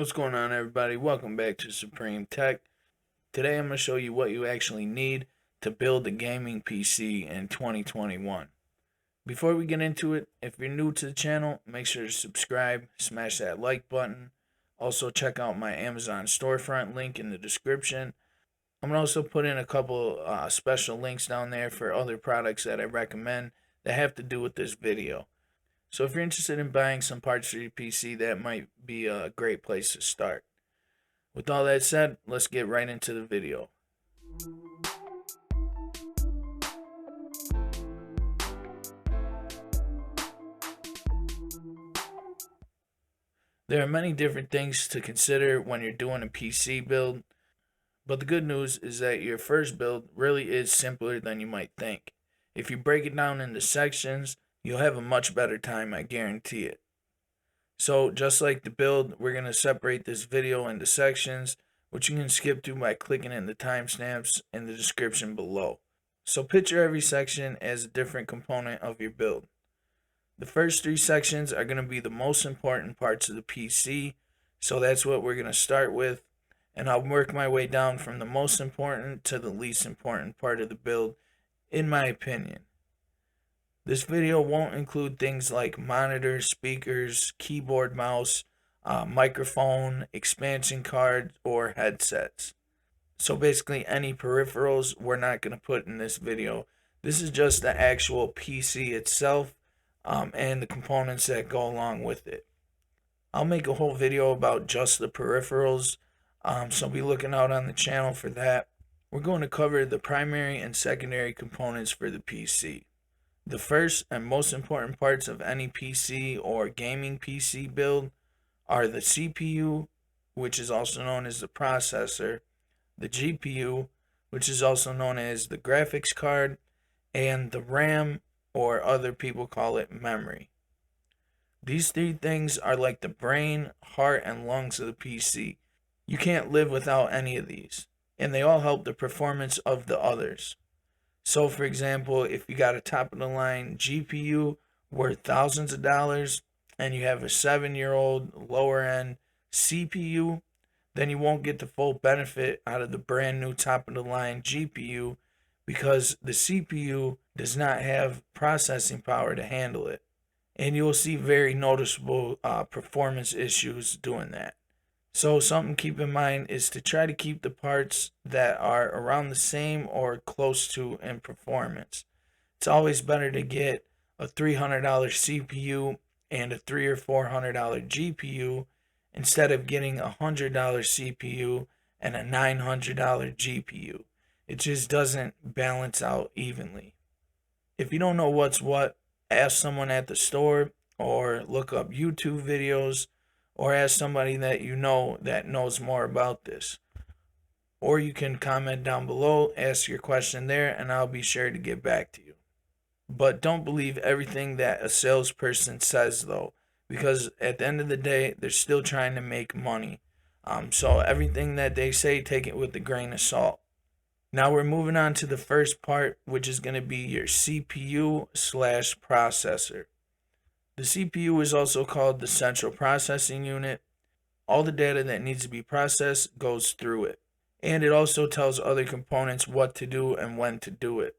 What's going on, everybody? Welcome back to Supreme Tech. Today I'm going to show you what you actually need to build a gaming PC in 2021. Before we get into it, if you're new to the channel, make sure to subscribe, smash that like button. Also check out my Amazon storefront link in the description. I'm going to also put in a couple special links down there for other products that I recommend that have to do with this video. So if you're interested in buying some parts for your PC, that might be a great place to start. With all that said, let's get right into the video. There are many different things to consider when you're doing a PC build, but the good news is that your first build really is simpler than you might think. If you break it down into sections, you'll have a much better time, I guarantee it. So just like the build, we're going to separate this video into sections, which you can skip to by clicking in the timestamps in the description below. So picture every section as a different component of your build. The first three sections are going to be the most important parts of the PC, so that's what we're going to start with, and I'll work my way down from the most important to the least important part of the build, in my opinion. This video won't include things like monitors, speakers, keyboard, mouse, microphone, expansion card, or headsets. So basically any peripherals we're not going to put in this video. This is just the actual PC itself and the components that go along with it. I'll make a whole video about just the peripherals, so be looking out on the channel for that. We're going to cover the primary and secondary components for the PC. The first and most important parts of any PC or gaming PC build are the CPU, which is also known as the processor, the GPU, which is also known as the graphics card, and the RAM, or other people call it memory. These three things are like the brain, heart, and lungs of the PC. You can't live without any of these, and they all help the performance of the others. So for example, if you got a top of the line GPU worth thousands of dollars and you have a 7-year-old lower end CPU, then you won't get the full benefit out of the brand new top of the line GPU because the CPU does not have processing power to handle it. And you'll see very noticeable performance issues doing that. So something to keep in mind is to try to keep the parts that are around the same or close to in performance. It's always better to get a $300 CPU and a $300 or $400 GPU instead of getting a $100 CPU and a $900 GPU. It just doesn't balance out evenly. If you don't know what's what, ask someone at the store or look up YouTube videos, or ask somebody that you know that knows more about this. Or you can comment down below, ask your question there, and I'll be sure to get back to you. But don't believe everything that a salesperson says though, because at the end of the day, they're still trying to make money. So everything that they say, take it with a grain of salt. Now we're moving on to the first part, which is going to be your CPU/processor. The CPU is also called the central processing unit. All the data that needs to be processed goes through it. And it also tells other components what to do and when to do it.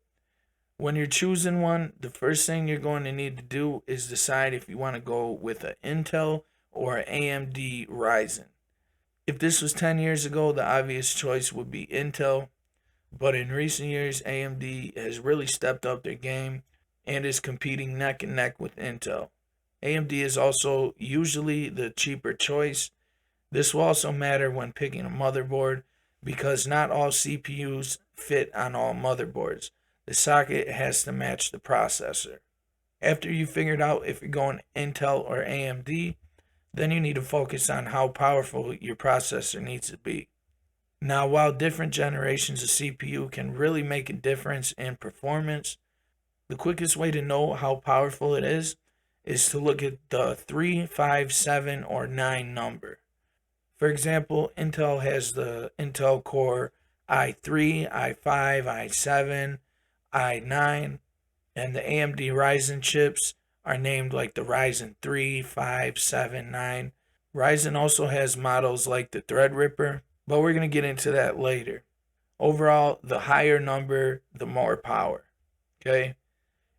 When you're choosing one, the first thing you're going to need to do is decide if you want to go with an Intel or an AMD Ryzen. If this was 10 years ago, the obvious choice would be Intel. But in recent years, AMD has really stepped up their game and is competing neck and neck with Intel. AMD is also usually the cheaper choice. This will also matter when picking a motherboard because not all CPUs fit on all motherboards. The socket has to match the processor. After you figured out if you're going Intel or AMD, then you need to focus on how powerful your processor needs to be. Now, while different generations of CPU can really make a difference in performance, the quickest way to know how powerful it is to look at the 3, 5, 7, or 9 number. For example, Intel has the Intel Core i3, i5, i7, i9, and the AMD Ryzen chips are named like the Ryzen 3, 5, 7, 9. Ryzen also has models like the Threadripper, but we're going to get into that later. Overall, the higher number, the more power. Okay?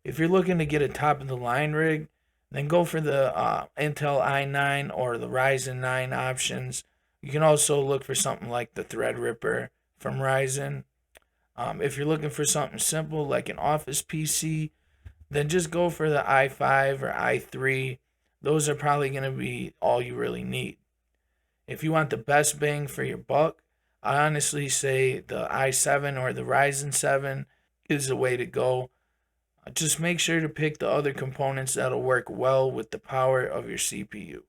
If you're looking to get a top of the line rig, then go for the Intel i9 or the Ryzen 9 options. You can also look for something like the Threadripper from Ryzen. If you're looking for something simple like an office PC, then just go for the i5 or i3. Those are probably going to be all you really need. If you want the best bang for your buck, I honestly say the i7 or the Ryzen 7 is the way to go. Just make sure to pick the other components that'll work well with the power of your CPU.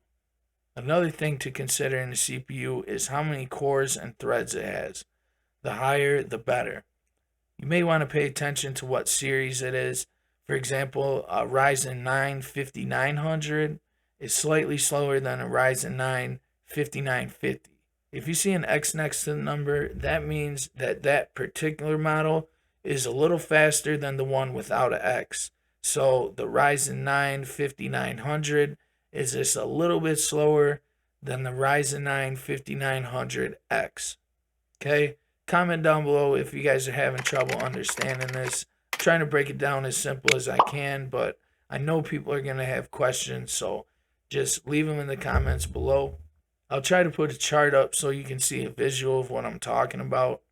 Another thing to consider in the CPU is how many cores and threads it has. The higher, the better. You may want to pay attention to what series it is. For example, a Ryzen 9 5900 is slightly slower than a Ryzen 9 5950. If you see an X next to the number, that means that that particular model is a little faster than the one without an X. So the Ryzen 9 5900 is just a little bit slower than the Ryzen 9 5900X. Okay? Comment down below if you guys are having trouble understanding this. I'm trying to break it down as simple as I can, but I know people are going to have questions, so just leave them in the comments below. I'll try to put a chart up so you can see a visual of what I'm talking about.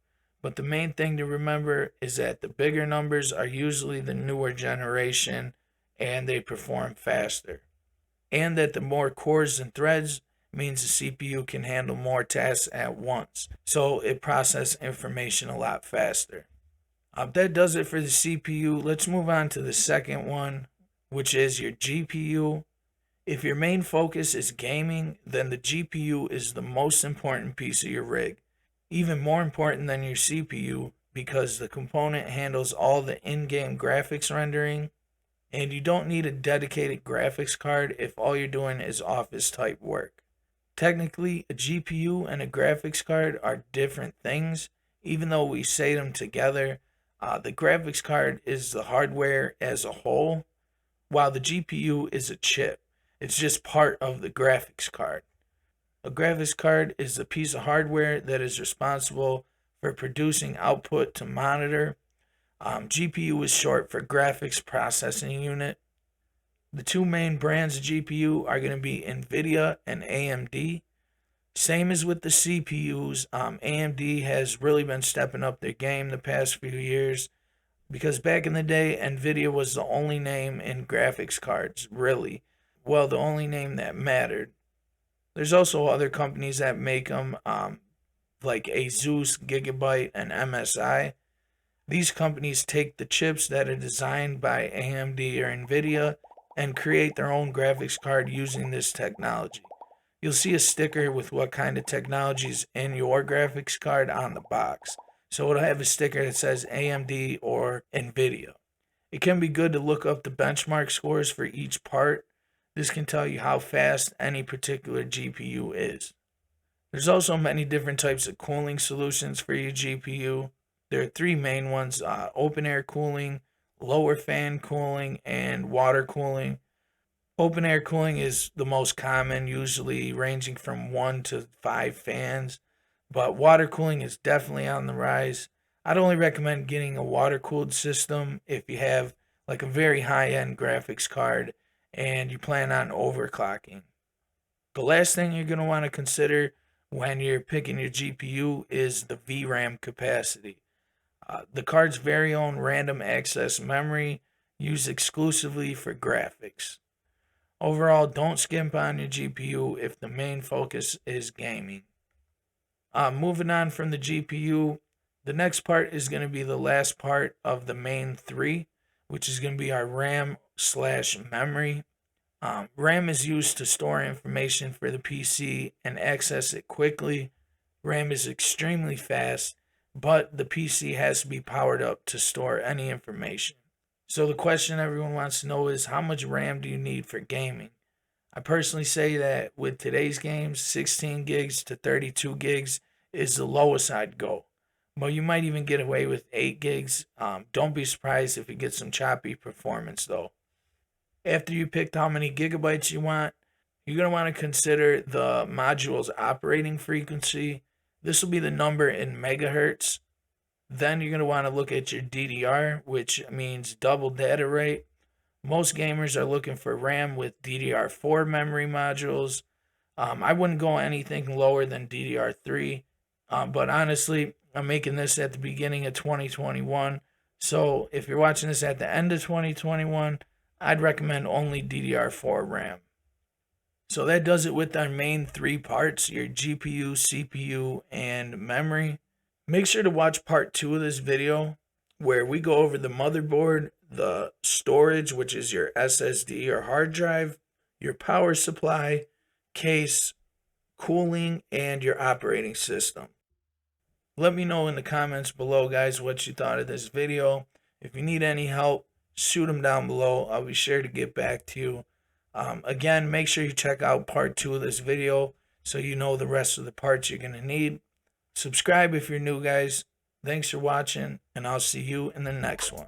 But the main thing to remember is that the bigger numbers are usually the newer generation and they perform faster. And that the more cores and threads means the CPU can handle more tasks at once, so it processes information a lot faster. That does it for the CPU. Let's move on to the second one, which is your GPU. If your main focus is gaming, then the GPU is the most important piece of your rig. Even more important than your CPU because the component handles all the in-game graphics rendering, and you don't need a dedicated graphics card if all you're doing is office type work. Technically, a GPU and a graphics card are different things, even though we say them together. The graphics card is the hardware as a whole, while the GPU is a chip. It's just part of the graphics card. A graphics card is a piece of hardware that is responsible for producing output to monitor. GPU is short for graphics processing unit. The two main brands of GPU are going to be NVIDIA and AMD. Same as with the CPUs, AMD has really been stepping up their game the past few years because back in the day, NVIDIA was the only name in graphics cards, really. Well, the only name that mattered. There's also other companies that make them, like Asus, Gigabyte, and MSI. These companies take the chips that are designed by AMD or NVIDIA and create their own graphics card using this technology. You'll see a sticker with what kind of technology is in your graphics card on the box. So it'll have a sticker that says AMD or NVIDIA. It can be good to look up the benchmark scores for each part. This can tell you how fast any particular GPU is. There's also many different types of cooling solutions for your GPU. There are three main ones, open air cooling, lower fan cooling, and water cooling. Open air cooling is the most common, usually ranging from 1 to 5 fans, but water cooling is definitely on the rise. I'd only recommend getting a water cooled system if you have like a very high end graphics card and you plan on overclocking. The last thing you're going to want to consider when you're picking your GPU is the VRAM capacity. The card's very own random access memory used exclusively for graphics. Overall, don't skimp on your GPU if the main focus is gaming. Moving on from the GPU, the next part is going to be the last part of the main three, which is going to be our RAM/memory. RAM is used to store information for the PC and access it quickly. RAM is extremely fast, but the PC has to be powered up to store any information. So the question everyone wants to know is, how much RAM do you need for gaming? I personally say that with today's games, 16 gigs to 32 gigs is the lowest I'd go. But you might even get away with 8 gigs. Don't be surprised if you get some choppy performance though. After you picked how many gigabytes you want, You're going to want to consider the module's operating frequency. This will be the number in megahertz. Then you're going to want to look at your DDR, which means double data rate. Most gamers are looking for RAM with DDR4 memory modules. I wouldn't go anything lower than DDR3, but honestly, I'm making this at the beginning of 2021. So if you're watching this at the end of 2021, I'd recommend only DDR4 RAM. So that does it with our main three parts, your GPU, CPU, and memory. Make sure to watch part 2 of this video where we go over the motherboard, the storage, which is your SSD or hard drive, your power supply, case, cooling, and your operating system. Let me know in the comments below, guys, what you thought of this video. If you need any help, shoot them down below. I'll be sure to get back to you. Again, make sure you check out part 2 of this video so you know the rest of the parts you're going to need. Subscribe if you're new, guys. Thanks for watching, and I'll see you in the next one.